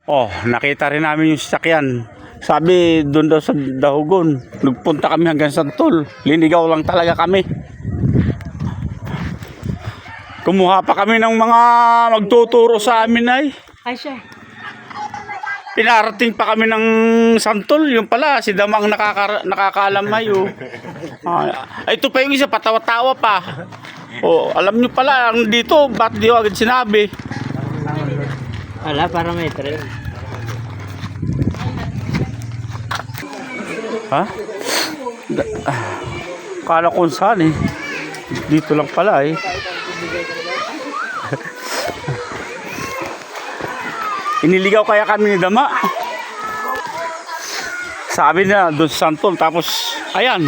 Oh, nakita rin namin yung sasakyan. Sabi doon daw sa Dahugon. Nagpunta kami hanggang Santol. Linigaw lang talaga kami. Kumuha pa kami ng mga magtuturo sa amin ay. Ay siya. Pinarating pa kami ng Santol. Yung pala, si Damang nakakaalamay. Oh. Ito pa yung isa, patawa-tawa pa. Oh, alam nyo pala, ang dito, ba't di agad sinabi? Wala, para may trail. Ha? Kala kung saan eh. Dito lang pala eh. Iniligaw kaya kami ni Dama. Sabi na doon sa Santol. Tapos, ayan.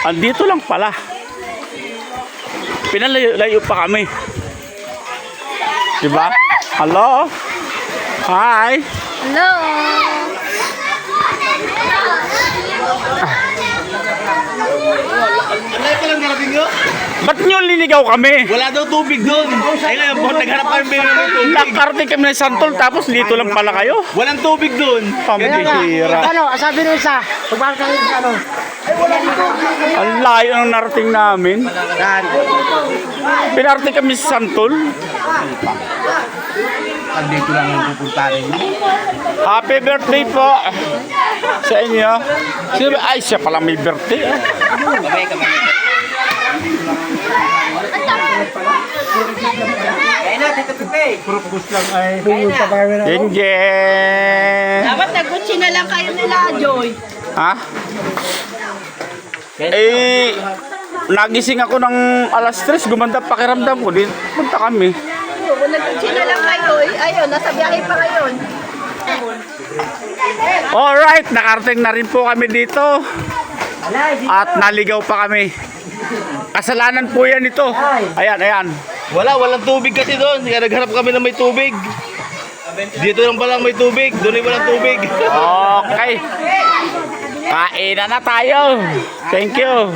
Andito lang pala. Pinalayo pa kami. Diba? Hello? Hi! Hello! Ba't nyo linigaw kami? Wala daw tubig doon. Ay ngayon po, naghanap kami ng tubig. Nakarating kami ng Santol tapos dito lang pala kayo. Walang tubig doon. Pambihira. Ano, sabi nyo isa, pagbalik tayo sa ano. Ang layo ng narating namin. Pinarating kami sa Santol. Dito lang yung pupuntahan niyo. Happy birthday po sa inyo. Ay, siya pala may birthday. Kaya na, Tito Pepe. Puro pagos lang ay. Jen. Dapat nag-Gucci na lang kayo nila, Joy. Ha? Eh, nagising ako ng alas 3, gumanda pakiramdam ko. Punta kami. Oo, nag-Gucci na lang kayo. Ayun, nasa biyahe pa ngayon. Alright, nakarating na rin po kami dito. At naligaw pa kami. Kasalanan po yan ito. Ayan, ayan. Walang tubig kasi doon. Kaya naghanap kami ng may tubig. Dito lang pala may tubig. Doon ay walang tubig. Okay. Kain na tayo. Thank you.